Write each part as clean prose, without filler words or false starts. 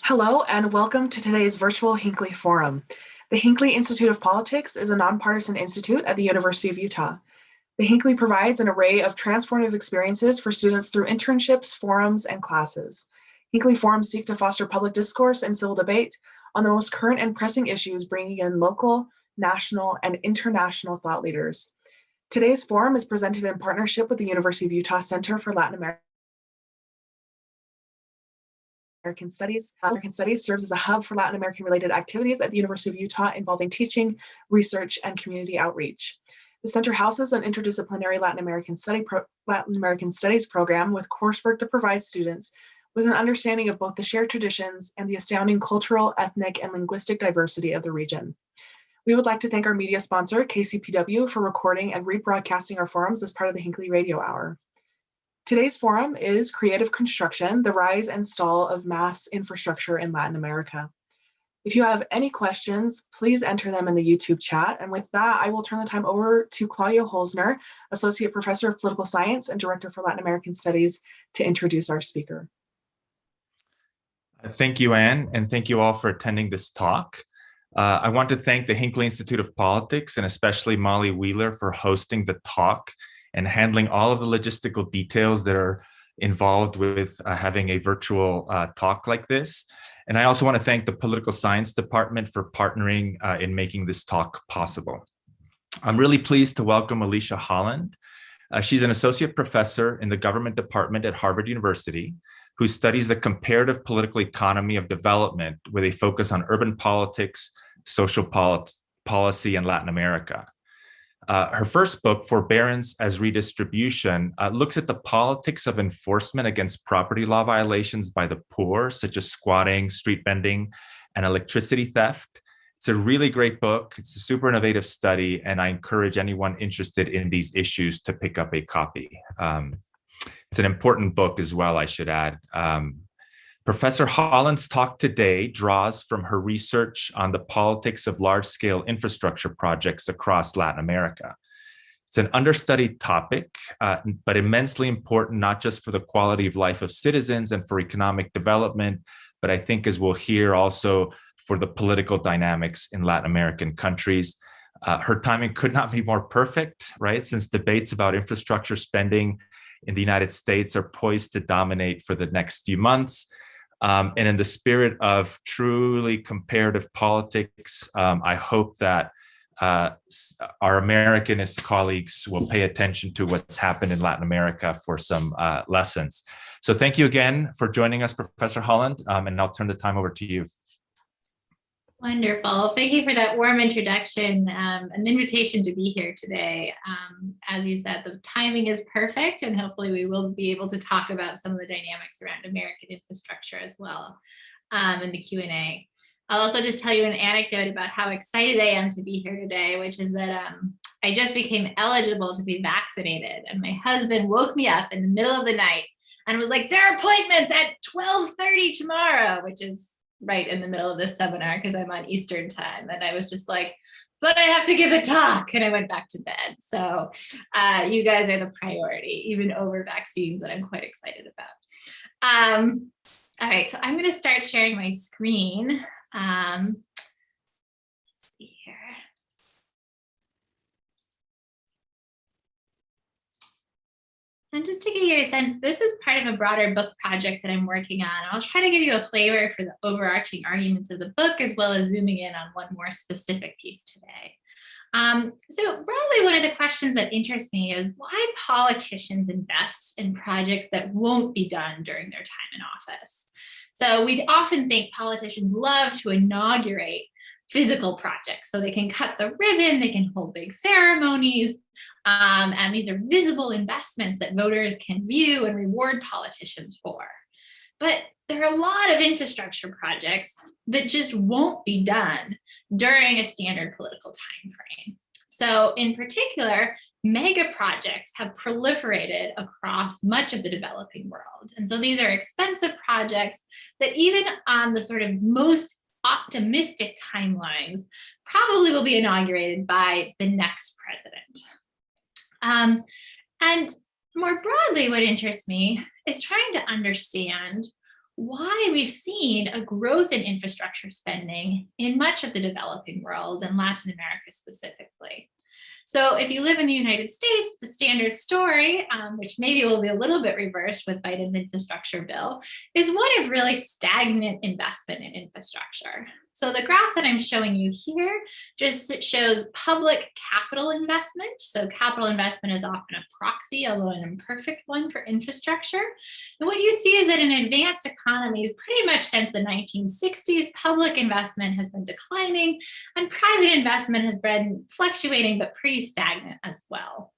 Hello and welcome to today's virtual Hinckley Forum. The Hinckley Institute of Politics is a nonpartisan institute at the University of Utah. The Hinckley provides an array of transformative experiences for students through internships, forums, and classes. Hinckley forums seek to foster public discourse and civil debate on the most current and pressing issues, bringing in local, national, and international thought leaders. Today's forum is presented in partnership with the University of Utah Center for Latin American Studies. Latin American Studies serves as a hub for Latin American related activities at the University of Utah involving teaching, research, and community outreach. The center houses an interdisciplinary Latin American Studies program with coursework that provides students with an understanding of both the shared traditions and the astounding cultural, ethnic, and linguistic diversity of the region. We would like to thank our media sponsor, KCPW, for recording and rebroadcasting our forums as part of the Hinckley Radio Hour. Today's forum is Creative Construction, the Rise and Stall of Mass Infrastructure in Latin America. If you have any questions, please enter them in the YouTube chat. And with that, I will turn the time over to Claudia Holzner, Associate Professor of Political Science and Director for Latin American Studies, to introduce our speaker. Thank you, Anne, and thank you all for attending this talk. I want to thank the Hinckley Institute of Politics and especially Molly Wheeler for hosting the talk and handling all of the logistical details that are involved with having a virtual talk like this. And I also want to thank the Political Science Department for partnering in making this talk possible. I'm really pleased to welcome Alicia Holland. She's an associate professor in the government department at Harvard University, who studies the comparative political economy of development with a focus on urban politics, social policy, and Latin America. Her first book, Forbearance as Redistribution, looks at the politics of enforcement against property law violations by the poor, such as squatting, street vending, and electricity theft. It's a really great book. It's a super innovative study, and I encourage anyone interested in these issues to pick up a copy. It's an important book as well, I should add. Professor Holland's talk today draws from her research on the politics of large-scale infrastructure projects across Latin America. It's an understudied topic, but immensely important, not just for the quality of life of citizens and for economic development, but I think, as we'll hear, also for the political dynamics in Latin American countries. Her timing could not be more perfect, right? Since debates about infrastructure spending in the United States are poised to dominate for the next few months. And in the spirit of truly comparative politics, I hope that our Americanist colleagues will pay attention to what's happened in Latin America for some lessons. So thank you again for joining us, Professor Holland, and I'll turn the time over to you. Wonderful. Thank you for that warm introduction, an invitation to be here today. As you said, the timing is perfect, and hopefully we will be able to talk about some of the dynamics around American infrastructure as well in the Q&A. I'll also just tell you an anecdote about how excited I am to be here today, which is that I just became eligible to be vaccinated, and my husband woke me up in the middle of the night and was like, "There are appointments at 12:30 tomorrow," which is right in the middle of this seminar because I'm on Eastern time. And I was just like, but I have to give a talk. And I went back to bed. So you guys are the priority, even over vaccines, that I'm quite excited about. All right, so I'm going to start sharing my screen. Let's see here. And just to give you a sense, this is part of a broader book project that I'm working on. I'll try to give you a flavor for the overarching arguments of the book, as well as zooming in on one more specific piece today. So broadly, one of the questions that interests me is why politicians invest in projects that won't be done during their time in office. So we often think politicians love to inaugurate physical projects. So they can cut the ribbon, they can hold big ceremonies, and these are visible investments that voters can view and reward politicians for. But there are a lot of infrastructure projects that just won't be done during a standard political time frame. So in particular, mega projects have proliferated across much of the developing world. And so these are expensive projects that even on the sort of most optimistic timelines probably will be inaugurated by the next president. And more broadly, what interests me is trying to understand why we've seen a growth in infrastructure spending in much of the developing world and Latin America specifically. So if you live in the United States, the standard story, which maybe will be a little bit reversed with Biden's infrastructure bill, is one of really stagnant investment in infrastructure. So the graph that I'm showing you here just shows public capital investment. So capital investment is often a proxy, although an imperfect one, for infrastructure. And what you see is that in advanced economies, pretty much since the 1960s, public investment has been declining and private investment has been fluctuating, but pretty stagnant as well.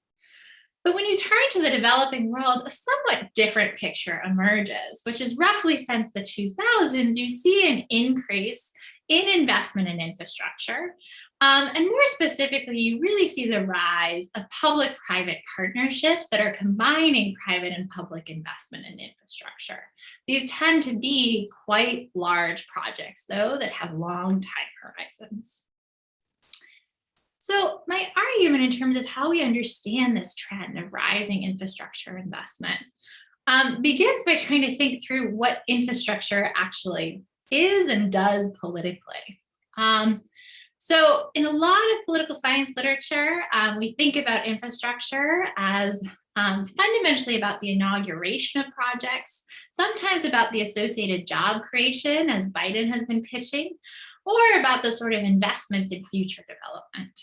But when you turn to the developing world, a somewhat different picture emerges, which is roughly since the 2000s, you see an increase in investment in infrastructure. And more specifically, you really see the rise of public-private partnerships that are combining private and public investment in infrastructure. These tend to be quite large projects, though, that have long time horizons. So my argument in terms of how we understand this trend of rising infrastructure investment begins by trying to think through what infrastructure actually is and does politically. So in a lot of political science literature, we think about infrastructure as fundamentally about the inauguration of projects, sometimes about the associated job creation, as Biden has been pitching, or about the sort of investments in future development.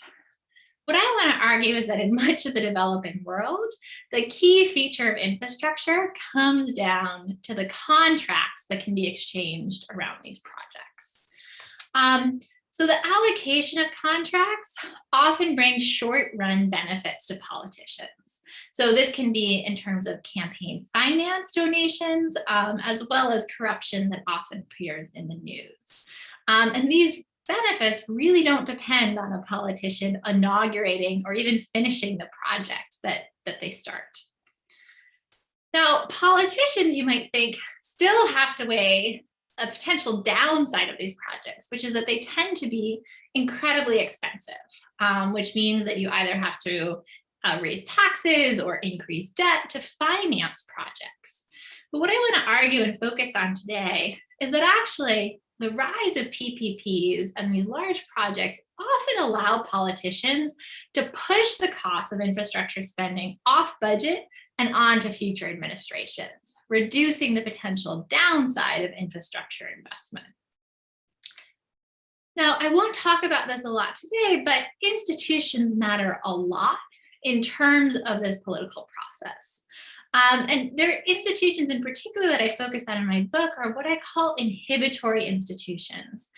What I want to argue is that in much of the developing world, the key feature of infrastructure comes down to the contracts that can be exchanged around these projects. So the allocation of contracts often brings short-run benefits to politicians. So this can be in terms of campaign finance donations, as well as corruption that often appears in the news. And these benefits really don't depend on a politician inaugurating or even finishing the project that they start. Now, politicians, you might think, still have to weigh a potential downside of these projects, which is that they tend to be incredibly expensive, which means that you either have to raise taxes or increase debt to finance projects. But what I want to argue and focus on today is that actually the rise of PPPs and these large projects often allow politicians to push the cost of infrastructure spending off budget and onto future administrations, reducing the potential downside of infrastructure investment. Now, I won't talk about this a lot today, but institutions matter a lot in terms of this political process. And there are institutions in particular that I focus on in my book are what I call inhibitory institutions.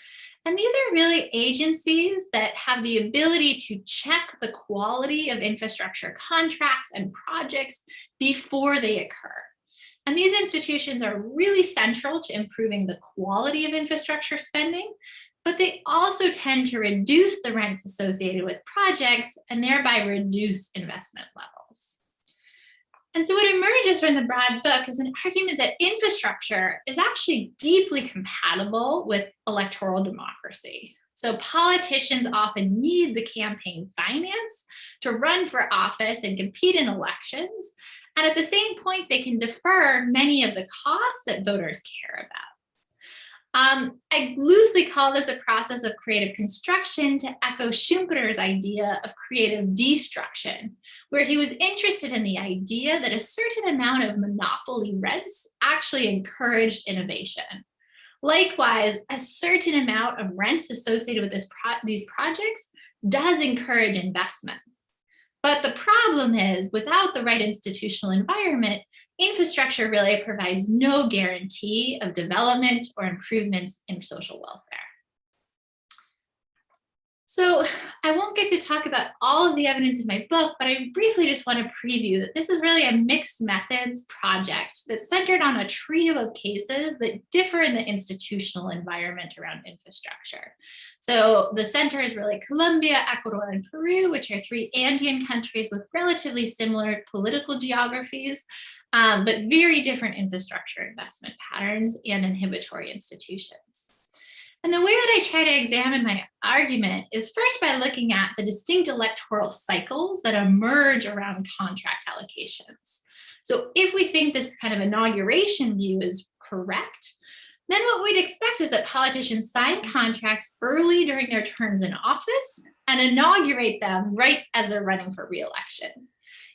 And these are really agencies that have the ability to check the quality of infrastructure contracts and projects before they occur. And these institutions are really central to improving the quality of infrastructure spending, but they also tend to reduce the rents associated with projects and thereby reduce investment levels. And so what emerges from the broad book is an argument that infrastructure is actually deeply compatible with electoral democracy. So politicians often need the campaign finance to run for office and compete in elections. And at the same point, they can defer many of the costs that voters care about. I loosely call this a process of creative construction to echo Schumpeter's idea of creative destruction, where he was interested in the idea that a certain amount of monopoly rents actually encouraged innovation. Likewise, a certain amount of rents associated with these projects does encourage investment. But the problem is, without the right institutional environment, infrastructure really provides no guarantee of development or improvements in social welfare. So I won't get to talk about all of the evidence in my book, but I briefly just want to preview that this is really a mixed methods project that's centered on a trio of cases that differ in the institutional environment around infrastructure. So the center is really Colombia, Ecuador, and Peru, which are three Andean countries with relatively similar political geographies, but very different infrastructure investment patterns and inhibitory institutions. And the way that I try to examine my argument is first by looking at the distinct electoral cycles that emerge around contract allocations. So if we think this kind of inauguration view is correct, then what we'd expect is that politicians sign contracts early during their terms in office and inaugurate them right as they're running for re-election.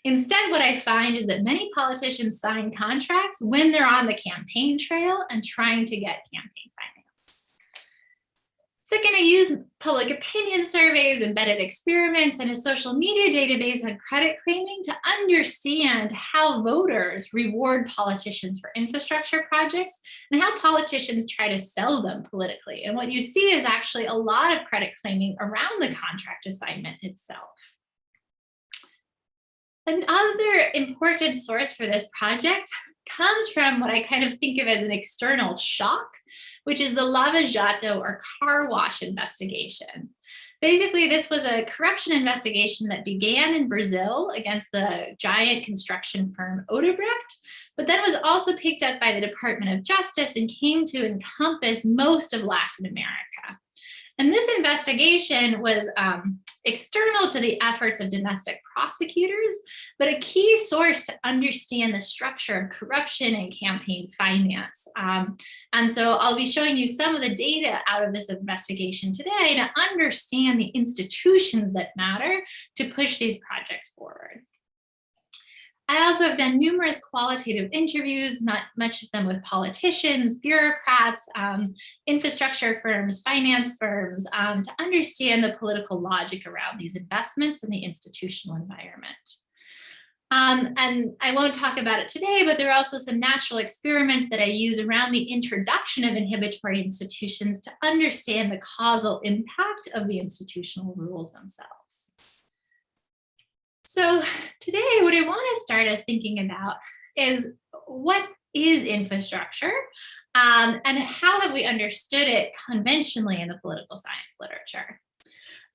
Instead, what I find is that many politicians sign contracts when they're on the campaign trail and trying to get campaign finance. Second, I use public opinion surveys, embedded experiments, and a social media database on credit claiming to understand how voters reward politicians for infrastructure projects and how politicians try to sell them politically. And what you see is actually a lot of credit claiming around the contract assignment itself. Another important source for this project comes from what I kind of think of as an external shock, which is the Lava Jato or car wash investigation. Basically, this was a corruption investigation that began in Brazil against the giant construction firm Odebrecht, but then was also picked up by the Department of Justice and came to encompass most of Latin America. And this investigation was external to the efforts of domestic prosecutors, but a key source to understand the structure of corruption and campaign finance. And so I'll be showing you some of the data out of this investigation today to understand the institutions that matter to push these projects forward. I also have done numerous qualitative interviews, much of them with politicians, bureaucrats, infrastructure firms, finance firms, to understand the political logic around these investments in the institutional environment. And I won't talk about it today, but there are also some natural experiments that I use around the introduction of inhibitory institutions to understand the causal impact of the institutional rules themselves. So today, what I want to start us thinking about is what is infrastructure and how have we understood it conventionally in the political science literature.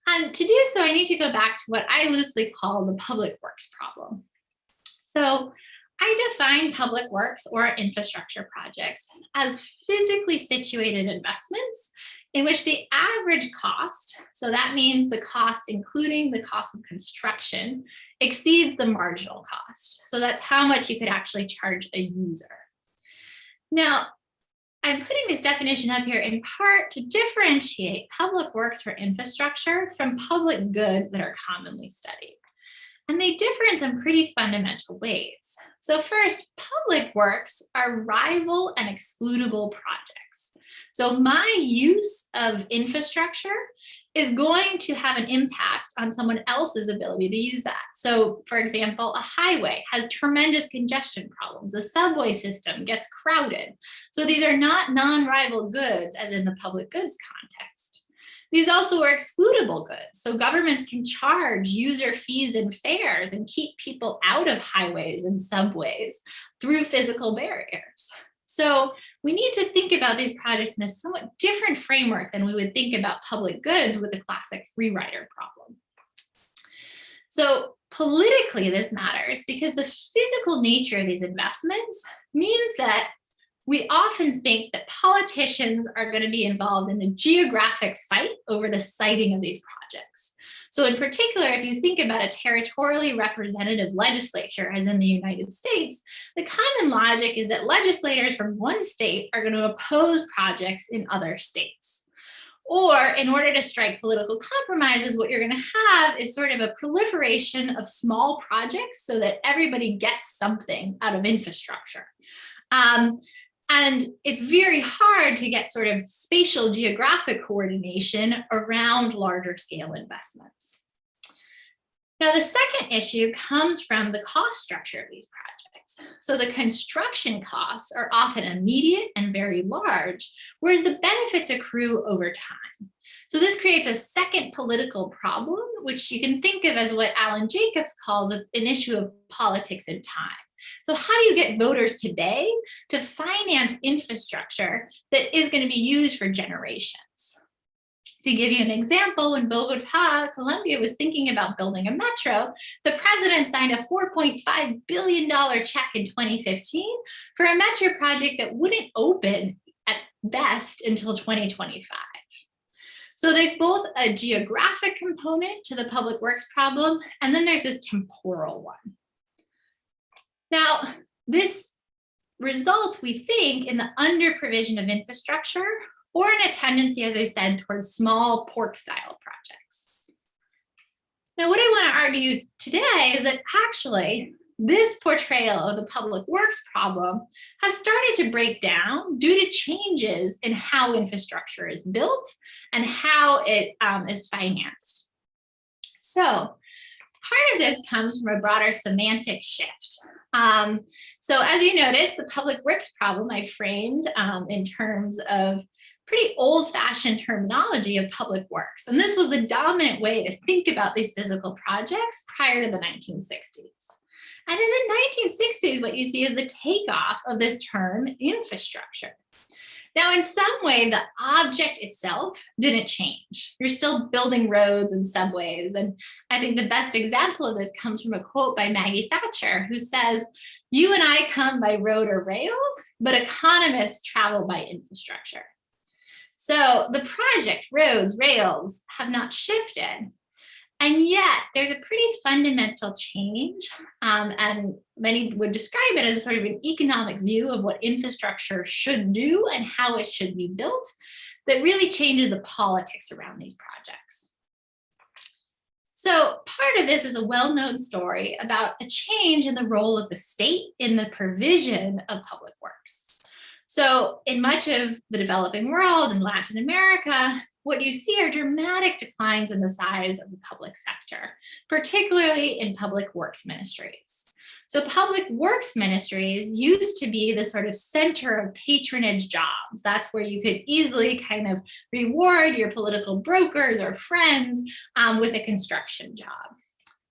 And to do so, I need to go back to what I loosely call the public works problem. So I define public works or infrastructure projects as physically situated investments in which the average cost, so that means the cost including the cost of construction, exceeds the marginal cost. So that's how much you could actually charge a user. Now, I'm putting this definition up here in part to differentiate public works for infrastructure from public goods that are commonly studied. And they differ in some pretty fundamental ways. So first, public works are rival and excludable projects. So my use of infrastructure is going to have an impact on someone else's ability to use that. So for example, a highway has tremendous congestion problems. A subway system gets crowded. So these are not non-rival goods as in the public goods context. These also are excludable goods. So governments can charge user fees and fares and keep people out of highways and subways through physical barriers. So we need to think about these projects in a somewhat different framework than we would think about public goods with the classic free rider problem. So politically, this matters because the physical nature of these investments means that we often think that politicians are going to be involved in a geographic fight over the siting of these projects. So in particular, if you think about a territorially representative legislature, as in the United States, the common logic is that legislators from one state are going to oppose projects in other states. Or in order to strike political compromises, what you're going to have is sort of a proliferation of small projects so that everybody gets something out of infrastructure. And it's very hard to get sort of spatial geographic coordination around larger scale investments. Now, the second issue comes from the cost structure of these projects. So the construction costs are often immediate and very large, whereas the benefits accrue over time. So this creates a second political problem, which you can think of as what Alan Jacobs calls an issue of politics in time. So how do you get voters today to finance infrastructure that is going to be used for generations? To give you an example, when Bogota, Colombia was thinking about building a metro, the president signed a $4.5 billion check in 2015 for a metro project that wouldn't open at best until 2025. So there's both a geographic component to the public works problem, and then there's this temporal one. Now, this results, we think, in the under-provision of infrastructure or in a tendency, as I said, towards small pork-style projects. Now, what I want to argue today is that actually, this portrayal of the public works problem has started to break down due to changes in how infrastructure is built and how it is financed. So part of this comes from a broader semantic shift. So as you notice, the public works problem I framed in terms of pretty old-fashioned terminology of public works. And this was the dominant way to think about these physical projects prior to the 1960s. And in the 1960s, what you see is the takeoff of this term infrastructure. Now, in some way, the object itself didn't change. You're still building roads and subways. And I think the best example of this comes from a quote by Maggie Thatcher, who says, "You and I come by road or rail, but economists travel by infrastructure." So the project, roads, rails, have not shifted. And yet there's a pretty fundamental change, and many would describe it as sort of an economic view of what infrastructure should do and how it should be built that really changes the politics around these projects. So part of this is a well-known story about a change in the role of the state in the provision of public works. So in much of the developing world and Latin America, what you see are dramatic declines in the size of the public sector, particularly in public works ministries. So public works ministries used to be the sort of center of patronage jobs. That's where you could easily kind of reward your political brokers or friends with a construction job.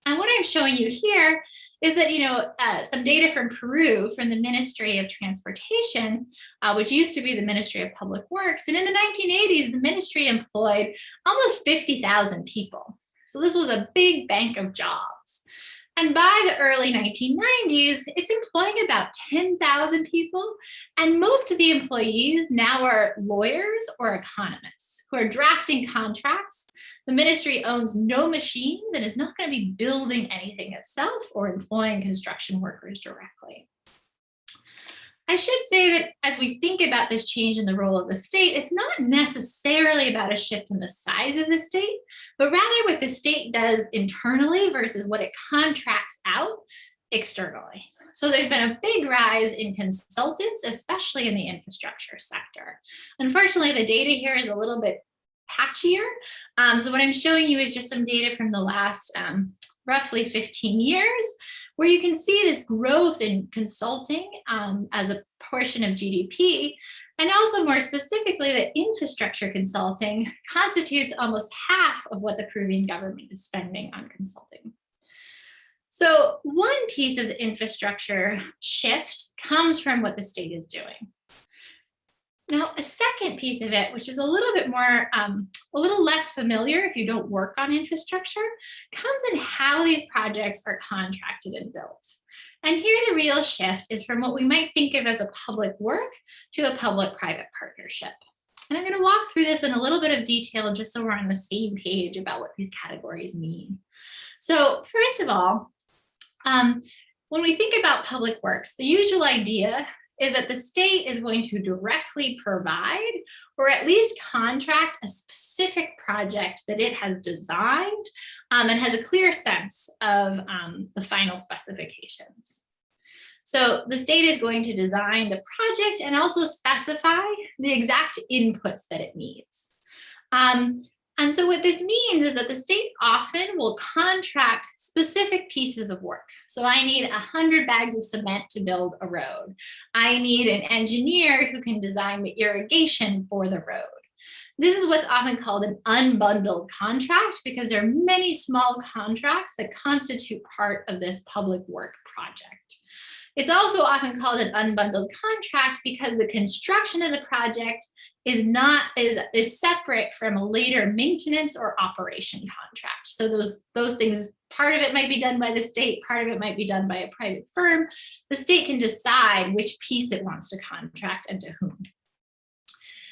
And what I'm showing you here is that, some data from Peru, from the Ministry of Transportation, which used to be the Ministry of Public Works. And in the 1980s, the ministry employed almost 50,000 people. So this was a big bank of jobs. And by the early 1990s, it's employing about 10,000 people. And most of the employees now are lawyers or economists who are drafting contracts. The ministry owns no machines and is not going to be building anything itself or employing construction workers directly. I should say that as we think about this change in the role of the state, it's not necessarily about a shift in the size of the state, but rather what the state does internally versus what it contracts out externally. So there's been a big rise in consultants, especially in the infrastructure sector. Unfortunately, the data here is a little bit patchier. So what I'm showing you is just some data from the last roughly 15 years, where you can see this growth in consulting as a portion of GDP, and also more specifically that infrastructure consulting constitutes almost half of what the Peruvian government is spending on consulting. So one piece of the infrastructure shift comes from what the state is doing. Now, a second piece of it, which is a little bit more, a little less familiar if you don't work on infrastructure, comes in how these projects are contracted and built. And here the real shift is from what we might think of as a public work to a public-private partnership. And I'm going to walk through this in a little bit of detail just so we're on the same page about what these categories mean. So first of all, when we think about public works, the usual idea is that the state is going to directly provide or at least contract a specific project that it has designed and has a clear sense of the final specifications. So the state is going to design the project and also specify the exact inputs that it needs. And so what this means is that the state often will contract specific pieces of work. So I need 100 bags of cement to build a road. I need an engineer who can design the irrigation for the road. This is what's often called an unbundled contract because there are many small contracts that constitute part of this public work project. It's also often called an unbundled contract because the construction of the project is separate from a later maintenance or operation contract. So those things, part of it might be done by the state, part of it might be done by a private firm. The state can decide which piece it wants to contract and to whom.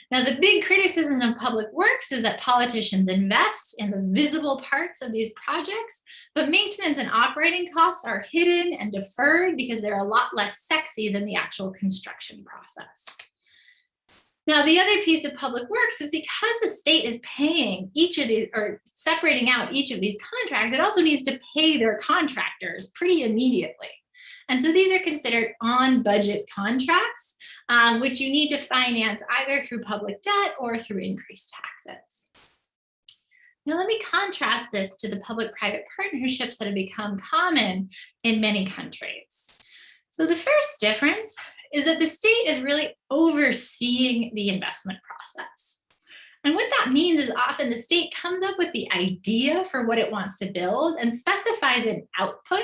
Now, the big criticism of public works is that politicians invest in the visible parts of these projects, but maintenance and operating costs are hidden and deferred because they're a lot less sexy than the actual construction process. Now, the other piece of public works is because the state is paying each of these, or separating out each of these contracts, it also needs to pay their contractors pretty immediately. And so these are considered on-budget contracts, which you need to finance either through public debt or through increased taxes. Now, let me contrast this to the public-private partnerships that have become common in many countries. So the first difference is that the state is really overseeing the investment process. And what that means is often the state comes up with the idea for what it wants to build and specifies an output,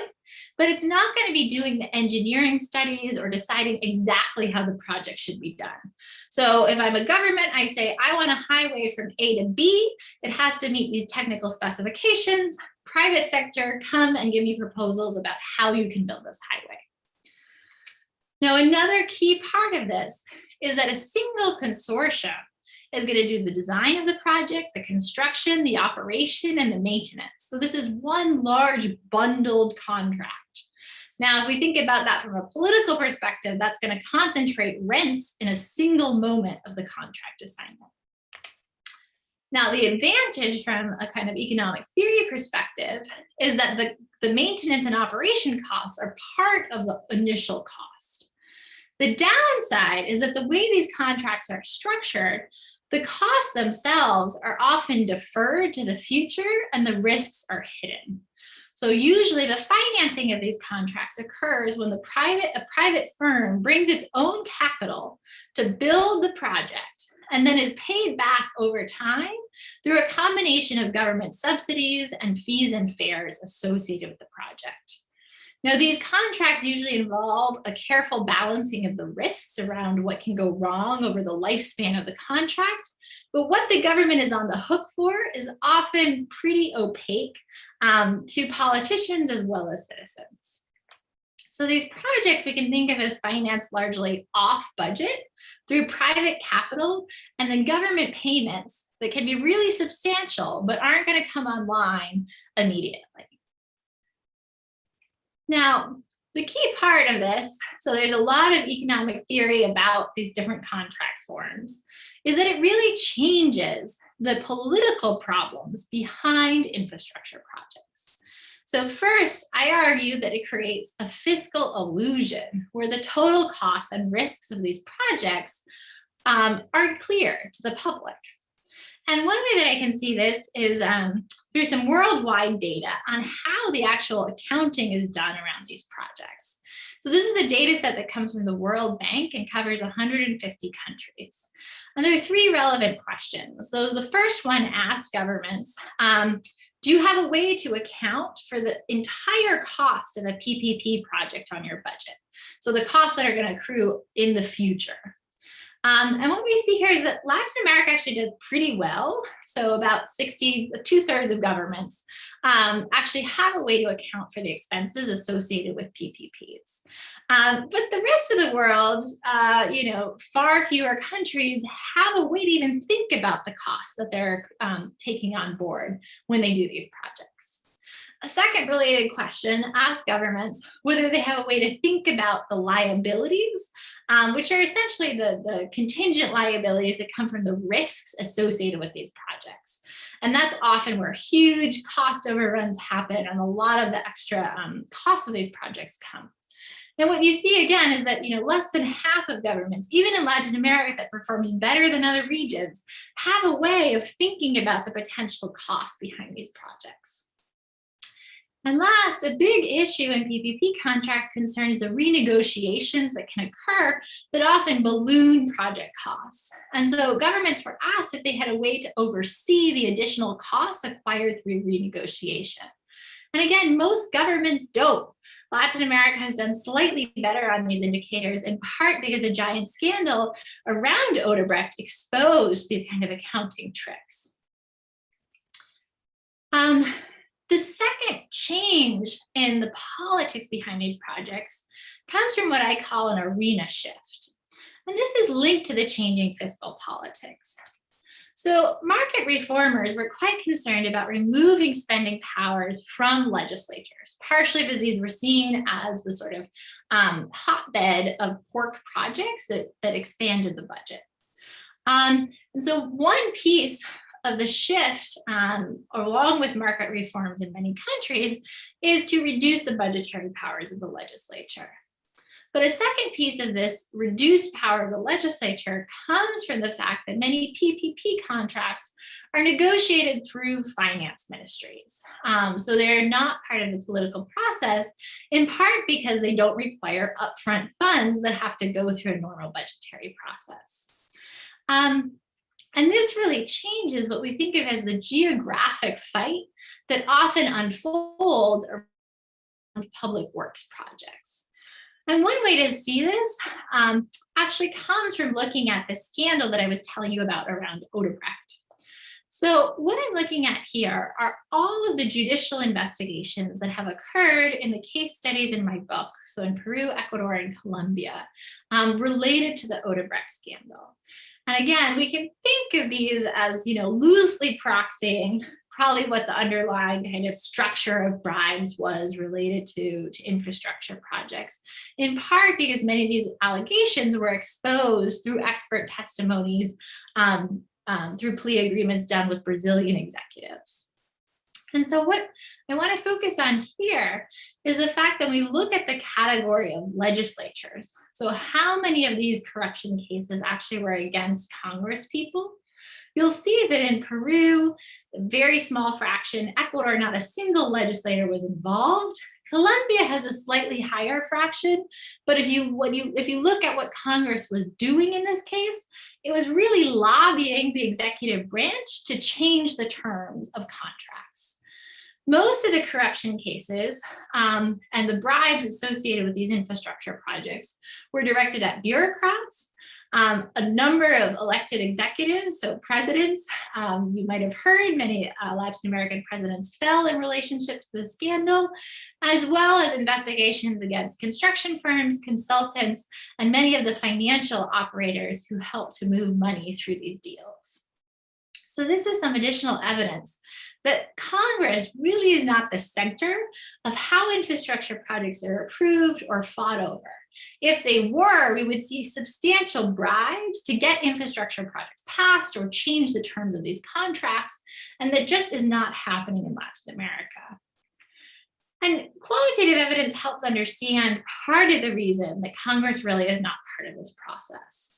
but it's not going to be doing the engineering studies or deciding exactly how the project should be done. So if I'm a government, I say, I want a highway from A to B. It has to meet these technical specifications. Private sector, come and give me proposals about how you can build this highway. Now, another key part of this is that a single consortium is going to do the design of the project, the construction, the operation, and the maintenance. So this is one large bundled contract. Now, if we think about that from a political perspective, that's going to concentrate rents in a single moment of the contract assignment. Now, the advantage from a kind of economic theory perspective is that the maintenance and operation costs are part of the initial cost. The downside is that the way these contracts are structured, the costs themselves are often deferred to the future and the risks are hidden. So usually the financing of these contracts occurs when a private firm brings its own capital to build the project and then is paid back over time through a combination of government subsidies and fees and fares associated with the project. Now, these contracts usually involve a careful balancing of the risks around what can go wrong over the lifespan of the contract, but what the government is on the hook for is often pretty opaque to politicians as well as citizens. So these projects we can think of as financed largely off budget through private capital and then government payments that can be really substantial, but aren't going to come online immediately. Now, the key part of this, so there's a lot of economic theory about these different contract forms, is that it really changes the political problems behind infrastructure projects. So first, I argue that it creates a fiscal illusion where the total costs and risks of these projects aren't clear to the public. And one way that I can see this is through some worldwide data on how the actual accounting is done around these projects. So this is a data set that comes from the World Bank and covers 150 countries. And there are three relevant questions. So the first one asks governments, do you have a way to account for the entire cost of a PPP project on your budget? So the costs that are going to accrue in the future. And what we see here is that Latin America actually does pretty well. So about 2/3 of governments actually have a way to account for the expenses associated with PPPs. But the rest of the world, far fewer countries have a way to even think about the costs that they're taking on board when they do these projects. A second related question asks governments whether they have a way to think about the liabilities, which are essentially the contingent liabilities that come from the risks associated with these projects. And that's often where huge cost overruns happen and a lot of the extra costs of these projects come. And what you see again is that less than half of governments, even in Latin America that performs better than other regions, have a way of thinking about the potential costs behind these projects. And last, a big issue in PPP contracts concerns the renegotiations that can occur that often balloon project costs. And so governments were asked if they had a way to oversee the additional costs acquired through renegotiation. And again, most governments don't. Latin America has done slightly better on these indicators, in part because a giant scandal around Odebrecht exposed these kind of accounting tricks. The second change in the politics behind these projects comes from what I call an arena shift. And this is linked to the changing fiscal politics. So market reformers were quite concerned about removing spending powers from legislatures, partially because these were seen as the sort of hotbed of pork projects that expanded the budget. And so one piece of the shift, along with market reforms in many countries, is to reduce the budgetary powers of the legislature. But a second piece of this reduced power of the legislature comes from the fact that many PPP contracts are negotiated through finance ministries. So they're not part of the political process, in part because they don't require upfront funds that have to go through a normal budgetary process. And this really changes what we think of as the geographic fight that often unfolds around public works projects. And one way to see this actually comes from looking at the scandal that I was telling you about around Odebrecht. So what I'm looking at here are all of the judicial investigations that have occurred in the case studies in my book, so in Peru, Ecuador, and Colombia, related to the Odebrecht scandal. And again, we can think of these as, loosely proxying probably what the underlying kind of structure of bribes was related to infrastructure projects, in part because many of these allegations were exposed through expert testimonies, through plea agreements done with Brazilian executives. And so what I want to focus on here is the fact that we look at the category of legislatures. So how many of these corruption cases actually were against Congress people? You'll see that in Peru, a very small fraction. Ecuador, not a single legislator was involved. Colombia has a slightly higher fraction, but if you look at what Congress was doing in this case, it was really lobbying the executive branch to change the terms of contracts. Most of the corruption cases and the bribes associated with these infrastructure projects were directed at bureaucrats, a number of elected executives, so presidents. You might have heard many Latin American presidents fell in relationship to the scandal, as well as investigations against construction firms, consultants, and many of the financial operators who helped to move money through these deals. So this is some additional evidence that Congress really is not the center of how infrastructure projects are approved or fought over. If they were, we would see substantial bribes to get infrastructure projects passed or change the terms of these contracts, and that just is not happening in Latin America. And qualitative evidence helps understand part of the reason that Congress really is not part of this process.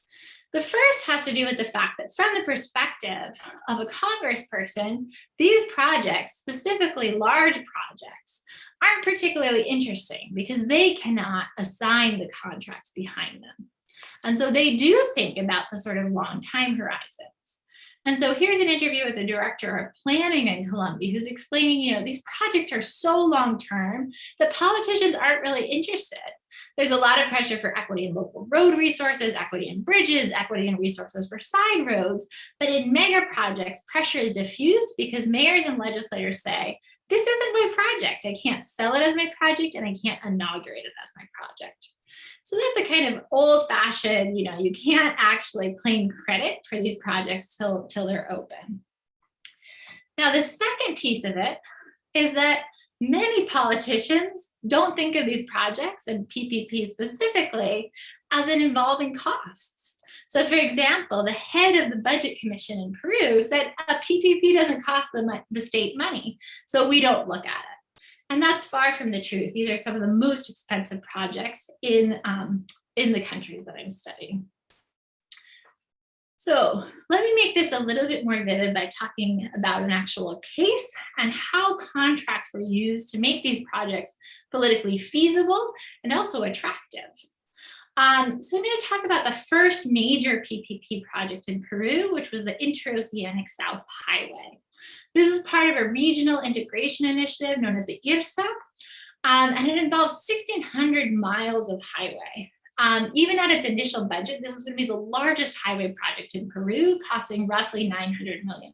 The first has to do with the fact that from the perspective of a congressperson, these projects, specifically large projects, aren't particularly interesting because they cannot assign the contracts behind them. And so they do think about the sort of long time horizons. And so here's an interview with the director of planning in Colombia who's explaining, these projects are so long term that politicians aren't really interested. There's a lot of pressure for equity in local road resources, equity in bridges, equity in resources for side roads. But in mega projects, pressure is diffused because mayors and legislators say, this isn't my project. I can't sell it as my project and I can't inaugurate it as my project. So that's a kind of old fashioned, you can't actually claim credit for these projects till they're open. Now, the second piece of it is that many politicians don't think of these projects and PPP specifically as an involving costs. So for example, the head of the budget commission in Peru said a PPP doesn't cost the state money, so we don't look at it. And that's far from the truth. These are some of the most expensive projects in the countries that I'm studying. So let me make this a little bit more vivid by talking about an actual case and how contracts were used to make these projects politically feasible and also attractive. So I'm going to talk about the first major PPP project in Peru, which was the Interoceanic South Highway. This is part of a regional integration initiative known as the IRSA, and it involves 1,600 miles of highway. Even at its initial budget, this was going to be the largest highway project in Peru, costing roughly $900 million.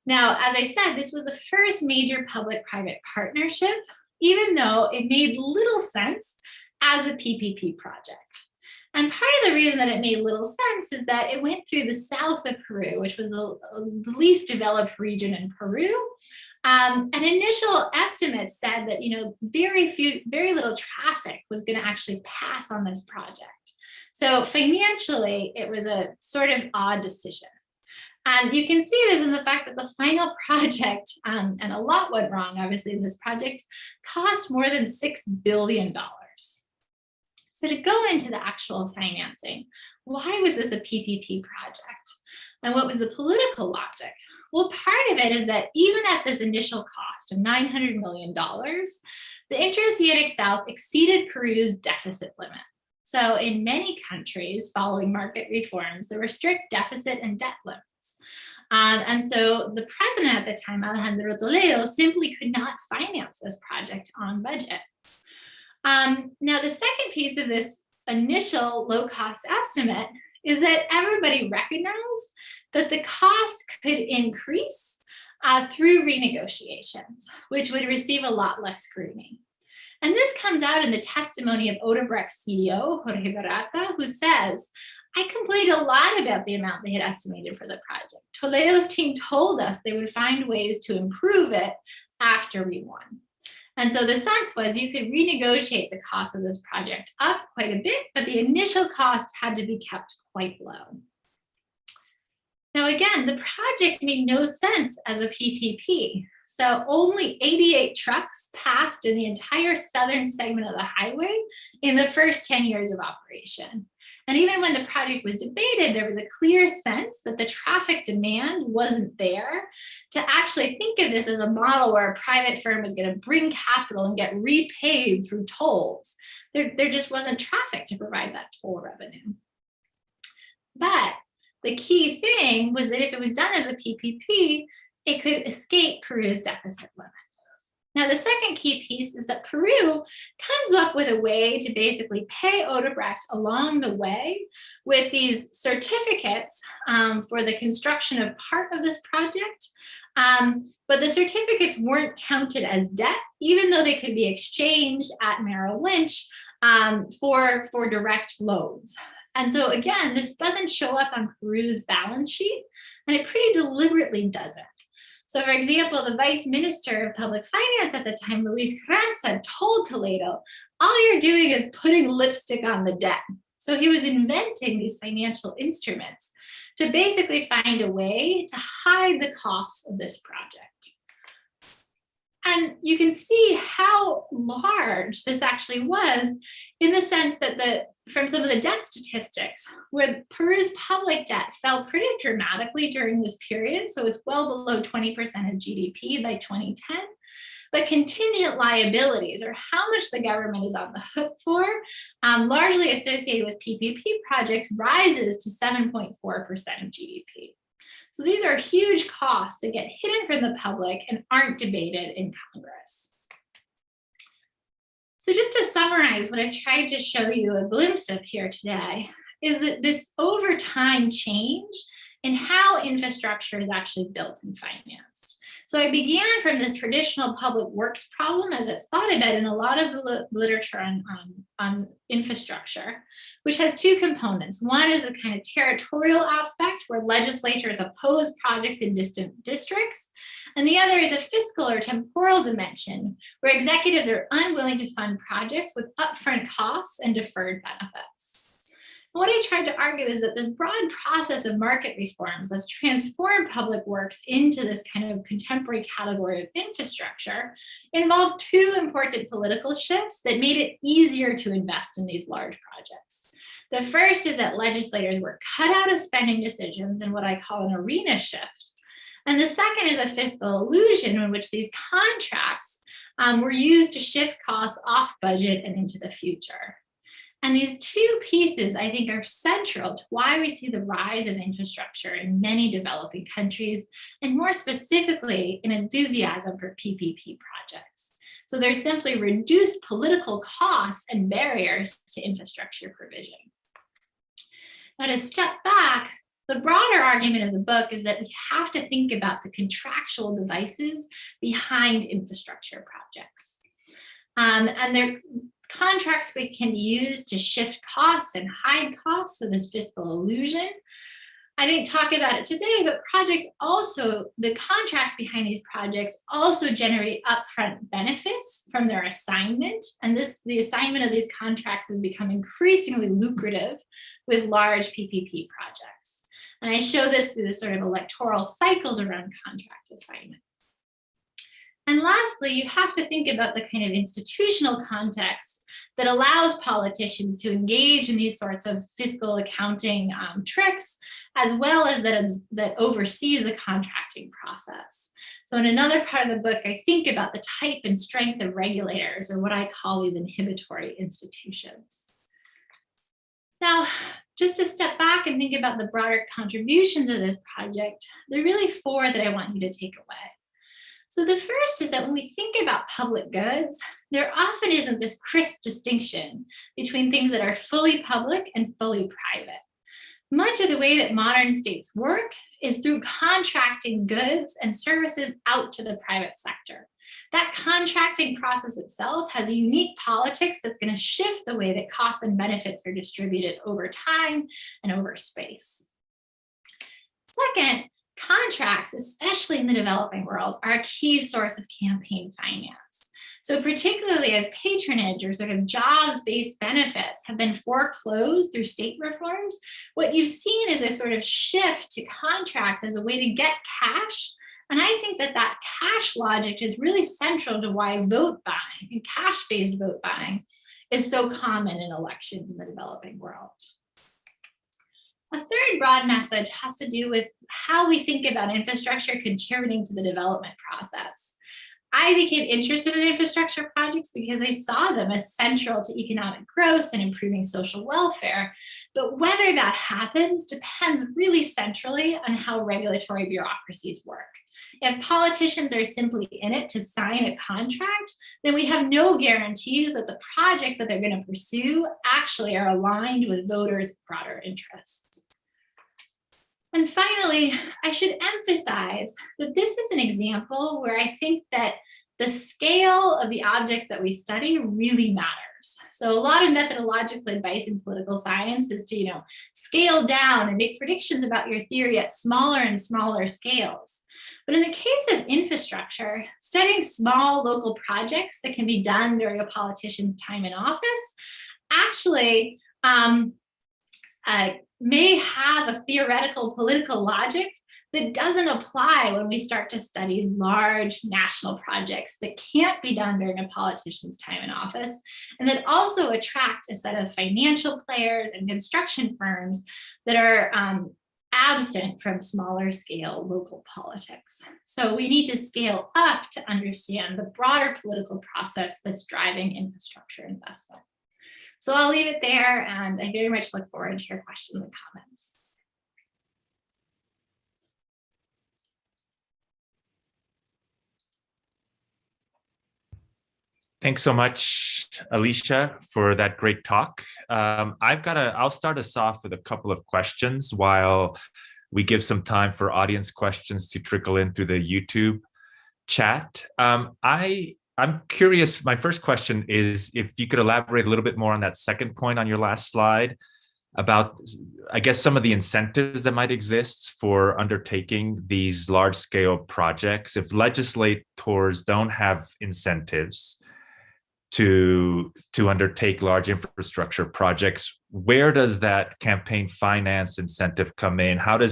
Now, as I said, this was the first major public-private partnership, even though it made little sense as a PPP project. And part of the reason that it made little sense is that it went through the south of Peru, which was the least developed region in Peru. And initial estimates said that, very little traffic was going to actually pass on this project. So financially, it was a sort of odd decision. And you can see this in the fact that the final project, and a lot went wrong, obviously, in this project, cost more than $6 billion. So to go into the actual financing, why was this a PPP project? And what was the political logic? Well, part of it is that even at this initial cost of $900 million, the Interoceanic South exceeded Peru's deficit limit. So in many countries following market reforms, there were strict deficit and debt limits. And so the president at the time, Alejandro Toledo, simply could not finance this project on budget. Now, the second piece of this initial low-cost estimate is that everybody recognized that the cost could increase through renegotiations, which would receive a lot less scrutiny. And this comes out in the testimony of Odebrecht's CEO, Jorge Barata, who says, I complained a lot about the amount they had estimated for the project. Toledo's team told us they would find ways to improve it after we won. And so the sense was you could renegotiate the cost of this project up quite a bit, but the initial cost had to be kept quite low. Now, again, the project made no sense as a PPP. So only 88 trucks passed in the entire southern segment of the highway in the first 10 years of operation. And even when the project was debated, there was a clear sense that the traffic demand wasn't there to actually think of this as a model where a private firm was going to bring capital and get repaid through tolls. There just wasn't traffic to provide that toll revenue. But the key thing was that if it was done as a PPP, it could escape Peru's deficit limit. Now, the second key piece is that Peru comes up with a way to basically pay Odebrecht along the way with these certificates for the construction of part of this project. But the certificates weren't counted as debt, even though they could be exchanged at Merrill Lynch for direct loans. And so again, this doesn't show up on Peru's balance sheet, and it pretty deliberately doesn't. So for example, the Vice Minister of Public Finance at the time, Luis Carranza, told Toledo, all you're doing is putting lipstick on the debt. So he was inventing these financial instruments to basically find a way to hide the costs of this project. And you can see how large this actually was in the sense that from some of the debt statistics, where Peru's public debt fell pretty dramatically during this period. So it's well below 20% of GDP by 2010. But contingent liabilities, or how much the government is on the hook for, largely associated with PPP projects, rises to 7.4% of GDP. So these are huge costs that get hidden from the public and aren't debated in Congress. So just to summarize what I've tried to show you a glimpse of here today is that this over time change in how infrastructure is actually built and financed. So I began from this traditional public works problem as it's thought about in a lot of the literature on infrastructure, which has two components. One is a kind of territorial aspect where legislatures oppose projects in distant districts. And the other is a fiscal or temporal dimension where executives are unwilling to fund projects with upfront costs and deferred benefits. What I tried to argue is that this broad process of market reforms that's transformed public works into this kind of contemporary category of infrastructure involved two important political shifts that made it easier to invest in these large projects. The first is that legislators were cut out of spending decisions in what I call an arena shift. And the second is a fiscal illusion in which these contracts were used to shift costs off budget and into the future. And these two pieces, I think, are central to why we see the rise of infrastructure in many developing countries, and more specifically, an enthusiasm for PPP projects. So there's simply reduced political costs and barriers to infrastructure provision. Now, to step back, the broader argument of the book is that we have to think about the contractual devices behind infrastructure projects. And contracts we can use to shift costs and hide costs, so this fiscal illusion. I didn't talk about it today, but projects also, the contracts behind these projects also generate upfront benefits from their assignment. And the assignment of these contracts has become increasingly lucrative with large PPP projects. And I show this through the sort of electoral cycles around contract assignment. And lastly, you have to think about the kind of institutional context that allows politicians to engage in these sorts of fiscal accounting tricks, as well as that oversees the contracting process. So in another part of the book, I think about the type and strength of regulators, or what I call these inhibitory institutions. Now, just to step back and think about the broader contributions of this project, there are really four that I want you to take away. So the first is that when we think about public goods, there often isn't this crisp distinction between things that are fully public and fully private. Much of the way that modern states work is through contracting goods and services out to the private sector. That contracting process itself has a unique politics that's going to shift the way that costs and benefits are distributed over time and over space. Second, contracts, especially in the developing world, are a key source of campaign finance. So particularly as patronage or sort of jobs-based benefits have been foreclosed through state reforms, what you've seen is a sort of shift to contracts as a way to get cash. And I think that that cash logic is really central to why vote buying and cash-based vote buying is so common in elections in the developing world. A third broad message has to do with how we think about infrastructure contributing to the development process. I became interested in infrastructure projects because I saw them as central to economic growth and improving social welfare. But whether that happens depends really centrally on how regulatory bureaucracies work. If politicians are simply in it to sign a contract, then we have no guarantees that the projects that they're going to pursue actually are aligned with voters' broader interests. And finally, I should emphasize that this is an example where I think that the scale of the objects that we study really matters. So a lot of methodological advice in political science is to, scale down and make predictions about your theory at smaller and smaller scales. But in the case of infrastructure, studying small local projects that can be done during a politician's time in office actually may have a theoretical political logic that doesn't apply when we start to study large national projects that can't be done during a politician's time in office, and that also attract a set of financial players and construction firms that are absent from smaller scale local politics. So we need to scale up to understand the broader political process that's driving infrastructure investment. So I'll leave it there, and I very much look forward to your questions and comments. Thanks so much, Alicia, for that great talk. I'll start us off with a couple of questions while we give some time for audience questions to trickle in through the YouTube chat. I'm curious, my first question is if you could elaborate a little bit more on that second point on your last slide about, I guess, some of the incentives that might exist for undertaking these large scale projects. If legislators don't have incentives to undertake large infrastructure projects, where does that campaign finance incentive come in? How do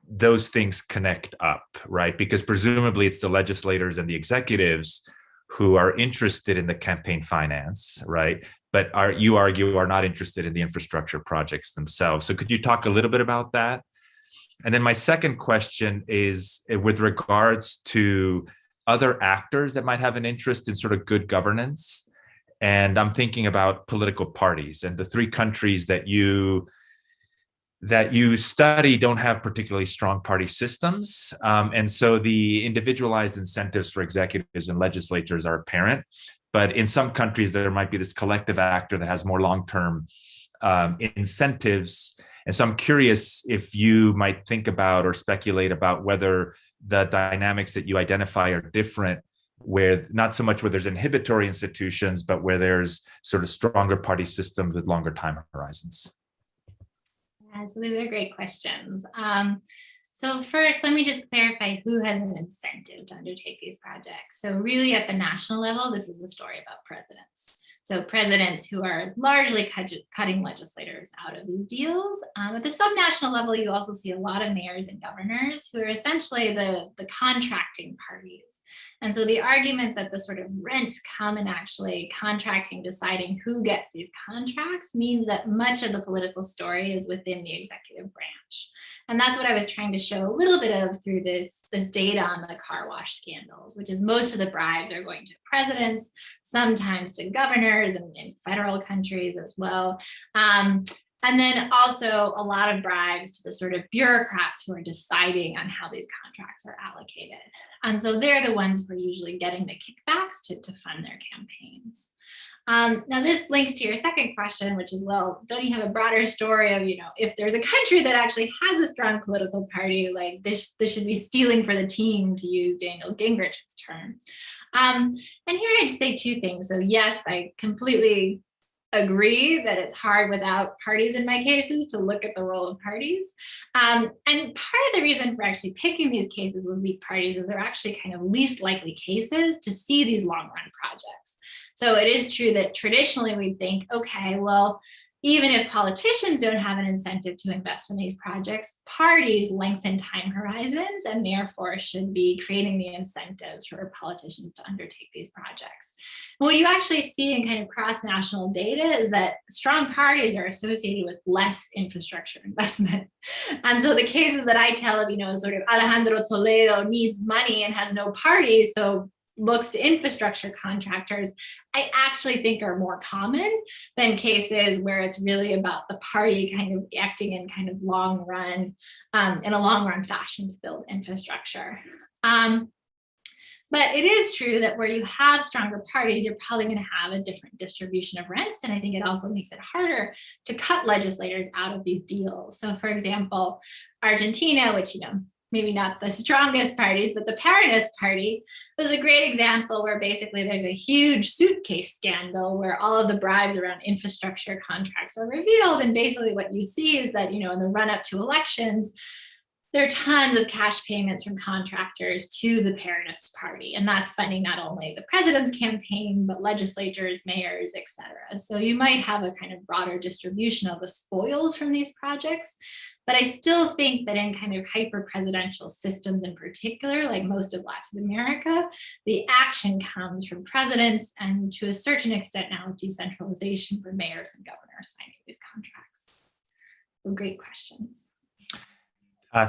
those things connect up, right? Because presumably it's the legislators and the executives who are interested in the campaign finance, right? But you argue are not interested in the infrastructure projects themselves. So could you talk a little bit about that? And then my second question is with regards to other actors that might have an interest in sort of good governance. And I'm thinking about political parties, and the three countries that you study don't have particularly strong party systems. And so the individualized incentives for executives and legislatures are apparent. But in some countries, there might be this collective actor that has more long-term incentives. And so I'm curious if you might think about or speculate about whether the dynamics that you identify are different where not so much where there's inhibitory institutions, but where there's sort of stronger party systems with longer time horizons? Yeah, so these are great questions. So first, let me just clarify who has an incentive to undertake these projects. So really at the national level, this is a story about presidents. So presidents who are largely cutting legislators out of these deals. At the subnational level, you also see a lot of mayors and governors who are essentially the contracting parties. And so the argument that the sort of rents come in actually contracting, deciding who gets these contracts, means that much of the political story is within the executive branch. And that's what I was trying to show a little bit of through this data on the car wash scandals, which is most of the bribes are going to presidents, sometimes to governors and in federal countries as well. And then also a lot of bribes to the sort of bureaucrats who are deciding on how these contracts are allocated. And so they're the ones who are usually getting the kickbacks to fund their campaigns. Now this links to your second question, which is, well, don't you have a broader story of, if there's a country that actually has a strong political party, like this should be stealing for the team, to use Daniel Gingrich's term. And here I'd say two things. So yes, I completely agree that it's hard without parties in my cases to look at the role of parties. And part of the reason for actually picking these cases with weak parties is they're actually kind of least likely cases to see these long run projects. So it is true that traditionally we think, okay, well, even if politicians don't have an incentive to invest in these projects, parties lengthen time horizons and therefore should be creating the incentives for politicians to undertake these projects. And what you actually see in kind of cross-national data is that strong parties are associated with less infrastructure investment. And so the cases that I tell of, sort of Alejandro Toledo needs money and has no party, so looks to infrastructure contractors, I actually think are more common than cases where it's really about the party kind of acting in kind of long run, in a long run fashion to build infrastructure. But it is true that where you have stronger parties, you're probably going to have a different distribution of rents. And I think it also makes it harder to cut legislators out of these deals. So for example, Argentina, which, maybe not the strongest parties, but the Peronist party was a great example where basically there's a huge suitcase scandal where all of the bribes around infrastructure contracts are revealed. And basically what you see is that, in the run up to elections, there are tons of cash payments from contractors to the Peronist party. And that's funding not only the president's campaign, but legislatures, mayors, et cetera. So you might have a kind of broader distribution of the spoils from these projects. But I still think that in kind of hyper-presidential systems in particular, like most of Latin America, the action comes from presidents and to a certain extent now decentralization for mayors and governors signing these contracts. So great questions.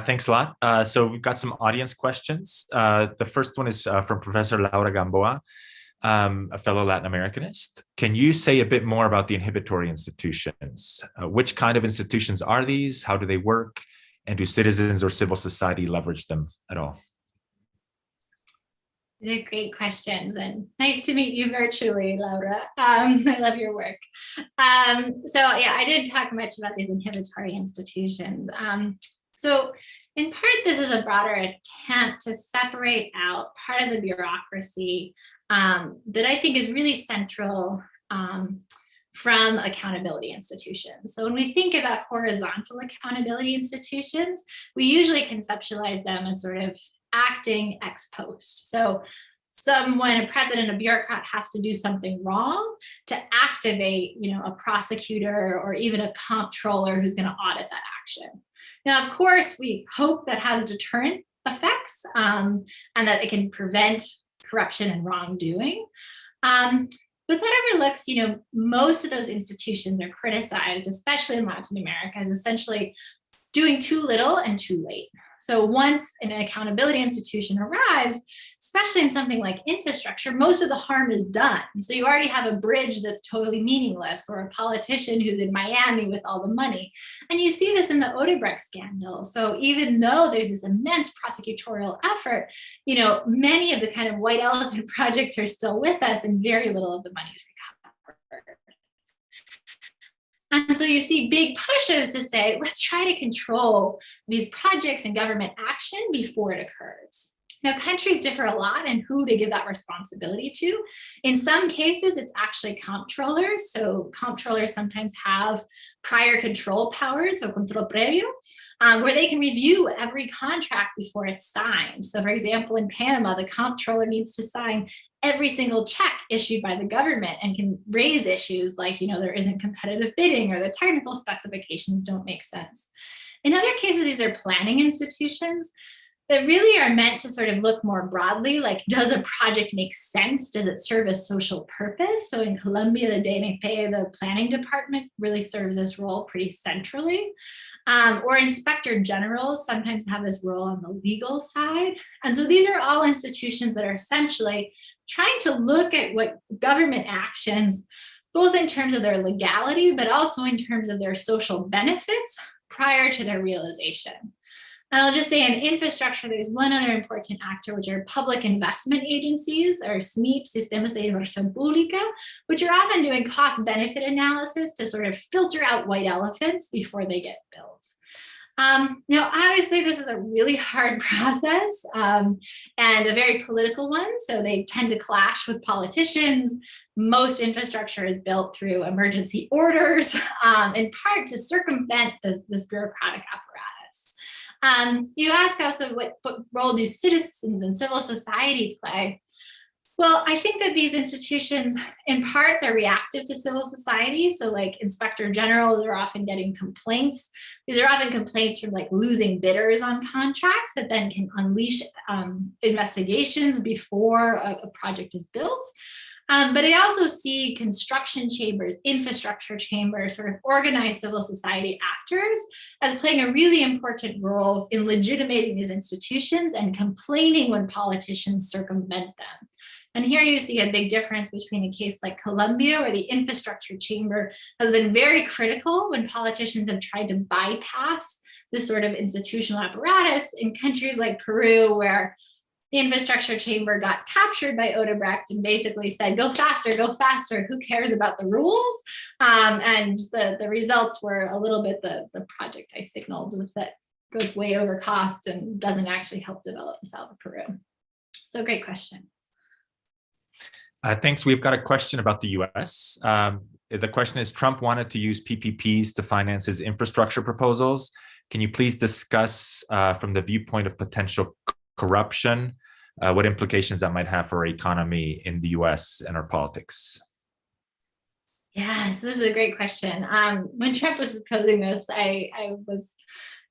Thanks a lot. So we've got some audience questions. The first one is from Professor Laura Gamboa, a fellow Latin Americanist. Can you say a bit more about the inhibitory institutions? Which kind of institutions are these? How do they work? And do citizens or civil society leverage them at all? They're great questions, and nice to meet you virtually, Laura. I love your work. So yeah, I didn't talk much about these inhibitory institutions. So in part, this is a broader attempt to separate out part of the bureaucracy that I think is really central from accountability institutions. So when we think about horizontal accountability institutions, we usually conceptualize them as sort of acting ex post. So a president, a bureaucrat has to do something wrong to activate, a prosecutor or even a comptroller who's going to audit that action. Now, of course, we hope that has deterrent effects and that it can prevent corruption and wrongdoing. But that overlooks, most of those institutions are criticized, especially in Latin America, as essentially doing too little and too late. So once an accountability institution arrives, especially in something like infrastructure, most of the harm is done. So you already have a bridge that's totally meaningless, or a politician who's in Miami with all the money. And you see this in the Odebrecht scandal. So even though there's this immense prosecutorial effort, many of the kind of white elephant projects are still with us and very little of the money is recovered. And so you see big pushes to say, let's try to control these projects and government action before it occurs. Now, countries differ a lot in who they give that responsibility to. In some cases, it's actually comptrollers. So comptrollers sometimes have prior control powers, so control previo, where they can review every contract before it's signed. So for example, in Panama, the comptroller needs to sign every single check issued by the government and can raise issues like, there isn't competitive bidding or the technical specifications don't make sense. In other cases, these are planning institutions that really are meant to sort of look more broadly, like, does a project make sense? Does it serve a social purpose? So in Colombia, the DNP, the planning department, really serves this role pretty centrally. Or inspector generals sometimes have this role on the legal side. And so these are all institutions that are essentially trying to look at what government actions, both in terms of their legality, but also in terms of their social benefits prior to their realization. And I'll just say in infrastructure, there's one other important actor, which are public investment agencies, or SMIP, Sistemas de Inversión Pública, which are often doing cost-benefit analysis to sort of filter out white elephants before they get built. Now, obviously, this is a really hard process and a very political one, so they tend to clash with politicians. Most infrastructure is built through emergency orders, in part to circumvent this bureaucratic apparatus. You ask also what role do citizens and civil society play? Well, I think that these institutions, in part, they're reactive to civil society. So like inspector generals are often getting complaints. These are often complaints from like losing bidders on contracts that then can unleash investigations before a project is built. But I also see construction chambers, infrastructure chambers, sort of organized civil society actors as playing a really important role in legitimating these institutions and complaining when politicians circumvent them. And here you see a big difference between a case like Colombia, where the infrastructure chamber has been very critical when politicians have tried to bypass this sort of institutional apparatus, in countries like Peru, where the infrastructure chamber got captured by Odebrecht and basically said, go faster, who cares about the rules? And the results were a little bit the project I signaled that goes way over cost and doesn't actually help develop the south of Peru. So great question. Thanks. We've got a question about the US. The question is, Trump wanted to use PPPs to finance his infrastructure proposals. Can you please discuss from the viewpoint of potential corruption, what implications that might have for our economy in the US and our politics? Yeah, so this is a great question. When Trump was proposing this, I was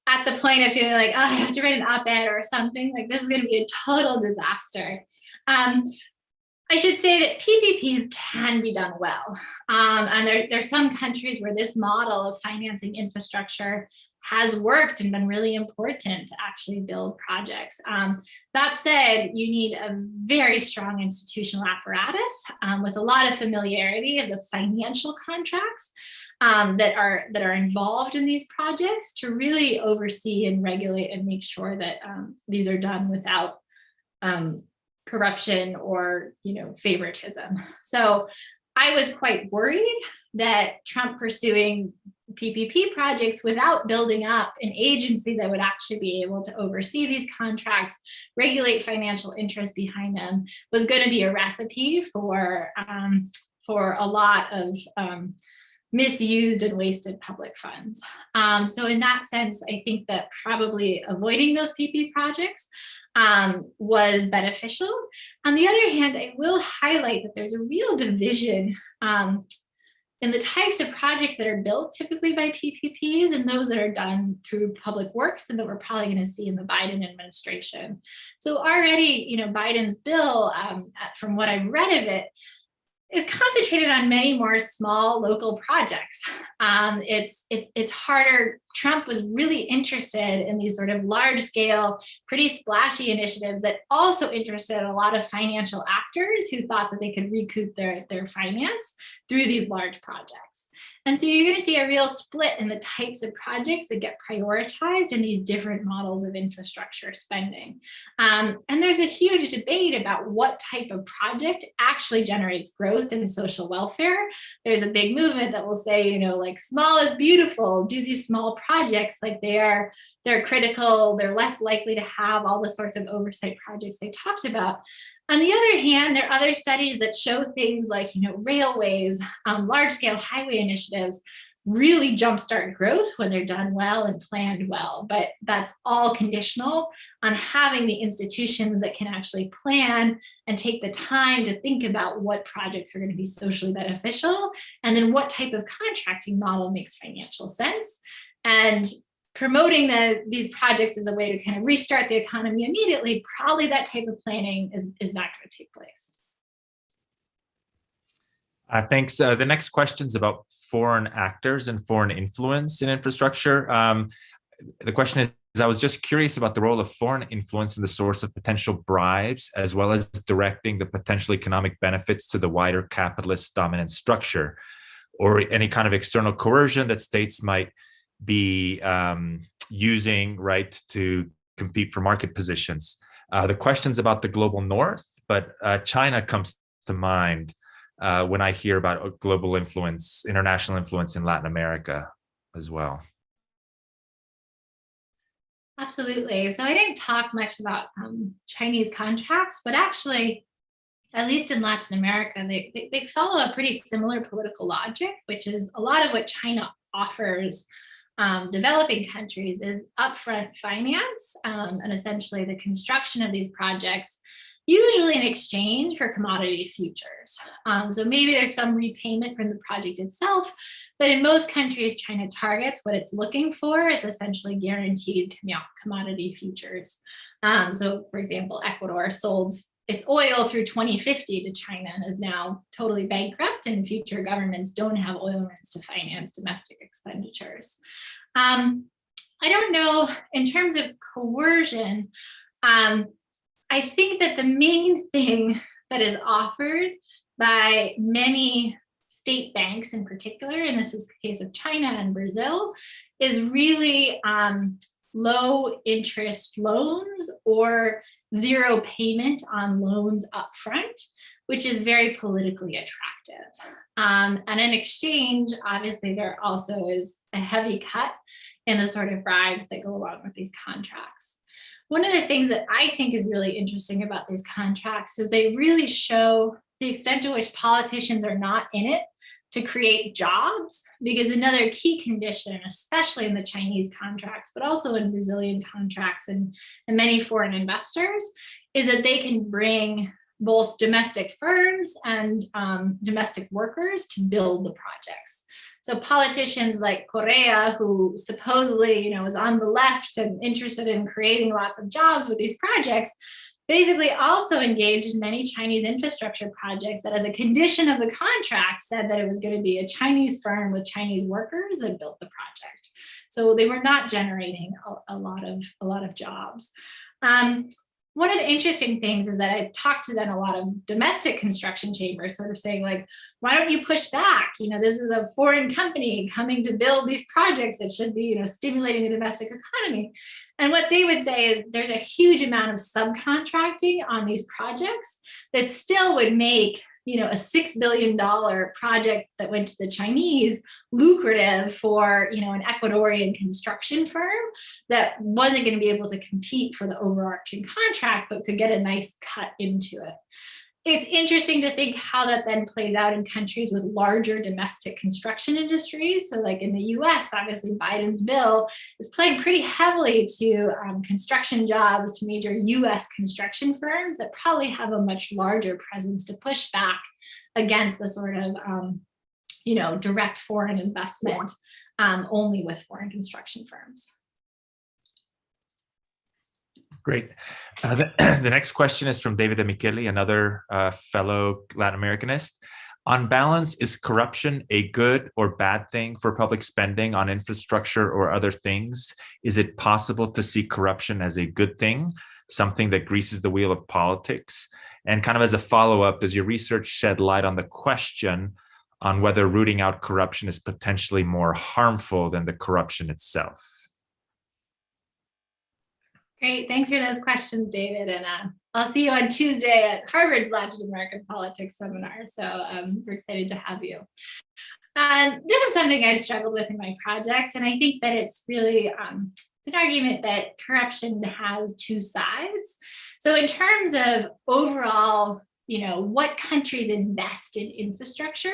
at the point of feeling like, oh, I have to write an op-ed or something, like this is going to be a total disaster. I should say that PPPs can be done well. And there's some countries where this model of financing infrastructure has worked and been really important to actually build projects. That said, you need a very strong institutional apparatus with a lot of familiarity of the financial contracts that are involved in these projects to really oversee and regulate and make sure that these are done without corruption or favoritism. So I was quite worried that Trump pursuing PPP projects without building up an agency that would actually be able to oversee these contracts, regulate financial interest behind them, was going to be a recipe for a lot of misused and wasted public funds. So in that sense, I think that probably avoiding those PP projects was beneficial. On the other hand, I will highlight that there's a real division in the types of projects that are built typically by PPPs and those that are done through public works, and that we're probably going to see in the Biden administration. So already, Biden's bill, from what I've read of it, is concentrated on many more small local projects. It's harder. Trump was really interested in these sort of large scale, pretty splashy initiatives that also interested a lot of financial actors who thought that they could recoup their finance through these large projects. And so you're going to see a real split in the types of projects that get prioritized in these different models of infrastructure spending. And there's a huge debate about what type of project actually generates growth and social welfare. There's a big movement that will say, you know, like small is beautiful, do these small projects, like they're critical, they're less likely to have all the sorts of oversight projects they talked about. On the other hand, there are other studies that show things like, you know, railways, large-scale highway initiatives really jumpstart growth when they're done well and planned well. But that's all conditional on having the institutions that can actually plan and take the time to think about what projects are going to be socially beneficial, and then what type of contracting model makes financial sense. And promoting these projects as a way to kind of restart the economy immediately, probably that type of planning is not going to take place. Thanks. The next question is about foreign actors and foreign influence in infrastructure. The question is, I was just curious about the role of foreign influence in the source of potential bribes, as well as directing the potential economic benefits to the wider capitalist dominant structure, or any kind of external coercion that states might be using, right, to compete for market positions. The question's about the global north, but China comes to mind when I hear about global influence, international influence in Latin America as well. Absolutely. So I didn't talk much about Chinese contracts, but actually, at least in Latin America, they follow a pretty similar political logic, which is a lot of what China offers developing countries is upfront finance and essentially the construction of these projects, usually in exchange for commodity futures. So maybe there's some repayment from the project itself, but in most countries, China targets what it's looking for is essentially guaranteed commodity futures. So for example, Ecuador sold its oil through 2050 to China and is now totally bankrupt, and future governments don't have oil rights to finance domestic expenditures. I don't know, in terms of coercion, I think that the main thing that is offered by many state banks in particular, and this is the case of China and Brazil, is really low interest loans or zero payment on loans upfront, which is very politically attractive. And in exchange, obviously, there also is a heavy cut in the sort of bribes that go along with these contracts. One of the things that I think is really interesting about these contracts is they really show the extent to which politicians are not in it to create jobs, because another key condition, especially in the Chinese contracts, but also in Brazilian contracts and many foreign investors, is that they can bring both domestic firms and domestic workers to build the projects. So politicians like Correa, who supposedly, was on the left and interested in creating lots of jobs with these projects, basically also engaged in many Chinese infrastructure projects that, as a condition of the contract, said that it was going to be a Chinese firm with Chinese workers that built the project. So they were not generating a lot of jobs. One of the interesting things is that I talked to then a lot of domestic construction chambers, sort of saying, like, why don't you push back? This is a foreign company coming to build these projects that should be, stimulating the domestic economy. And what they would say is there's a huge amount of subcontracting on these projects that still would make, a $6 billion project that went to the Chinese lucrative for, an Ecuadorian construction firm that wasn't going to be able to compete for the overarching contract, but could get a nice cut into it. It's interesting to think how that then plays out in countries with larger domestic construction industries. So like in the US, obviously Biden's bill is playing pretty heavily to construction jobs to major US construction firms that probably have a much larger presence to push back against the sort of, direct foreign investment only with foreign construction firms. Great. The next question is from David De Michele, another fellow Latin Americanist. On balance, is corruption a good or bad thing for public spending on infrastructure or other things? Is it possible to see corruption as a good thing, something that greases the wheel of politics? And kind of as a follow-up, does your research shed light on the question on whether rooting out corruption is potentially more harmful than the corruption itself? Great, thanks for those questions, David. And I'll see you on Tuesday at Harvard's Latin American Politics Seminar. So we're excited to have you. This is something I struggled with in my project, and I think that it's really it's an argument that corruption has two sides. So in terms of overall, what countries invest in infrastructure,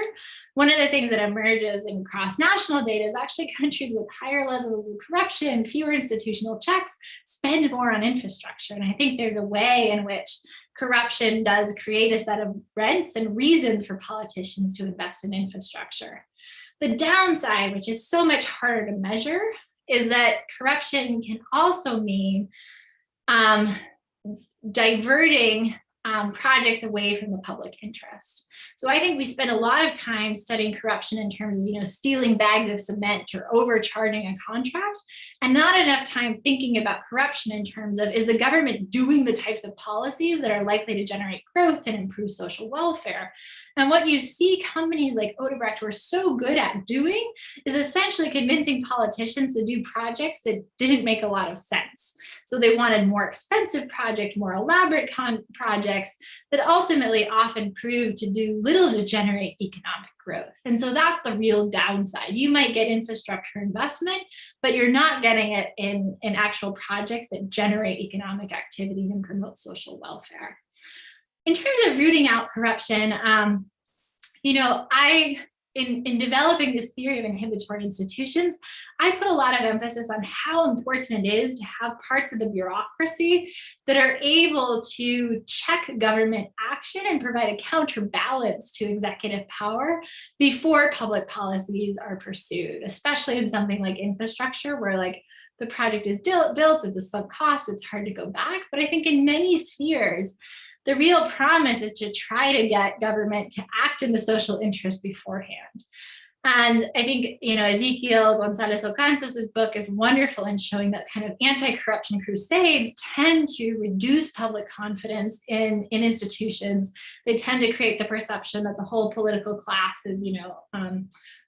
one of the things that emerges in cross-national data is actually countries with higher levels of corruption, fewer institutional checks, spend more on infrastructure. And I think there's a way in which corruption does create a set of rents and reasons for politicians to invest in infrastructure. The downside, which is so much harder to measure, is that corruption can also mean diverting projects away from the public interest. So I think we spend a lot of time studying corruption in terms of, stealing bags of cement or overcharging a contract, and not enough time thinking about corruption in terms of, is the government doing the types of policies that are likely to generate growth and improve social welfare? And what you see companies like Odebrecht were so good at doing is essentially convincing politicians to do projects that didn't make a lot of sense. So they wanted more expensive projects, more elaborate projects that ultimately often prove to do little to generate economic growth. And so that's the real downside. You might get infrastructure investment, but you're not getting it in actual projects that generate economic activity and promote social welfare. In terms of rooting out corruption, in developing this theory of inhibitory institutions, I put a lot of emphasis on how important it is to have parts of the bureaucracy that are able to check government action and provide a counterbalance to executive power before public policies are pursued, especially in something like infrastructure, where the project is built, it's a sunk cost, it's hard to go back. But I think in many spheres, the real promise is to try to get government to act in the social interest beforehand. And I think, Ezequiel Gonzalez Ocantos's book is wonderful in showing that kind of anti-corruption crusades tend to reduce public confidence in institutions. They tend to create the perception that the whole political class is,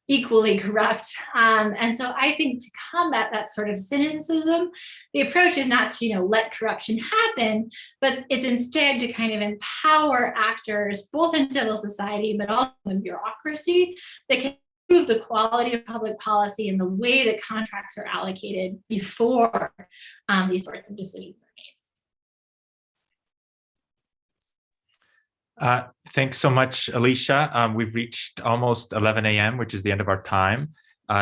equally corrupt. And so I think to combat that sort of cynicism, the approach is not to, let corruption happen, but it's instead to kind of empower actors, both in civil society, but also in bureaucracy, that can improve the quality of public policy and the way that contracts are allocated before these sorts of decisions are made. Thanks so much, Alicia. We've reached almost 11 a.m., which is the end of our time.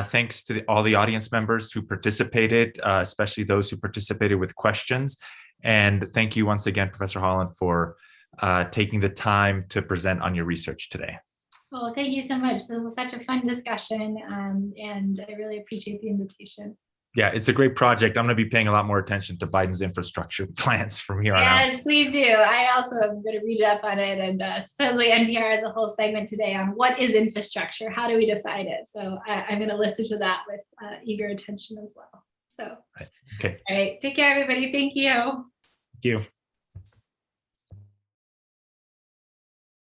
Thanks to all the audience members who participated, especially those who participated with questions. And thank you once again, Professor Holland, for taking the time to present on your research today. Well, thank you so much. This was such a fun discussion, and I really appreciate the invitation. Yeah, it's a great project. I'm going to be paying a lot more attention to Biden's infrastructure plans from here on out. Yes, please do. I also am going to read up on it, and supposedly NPR has a whole segment today on what is infrastructure, how do we define it? So I'm going to listen to that with eager attention as well. So, okay. All right, take care, everybody. Thank you. Thank you.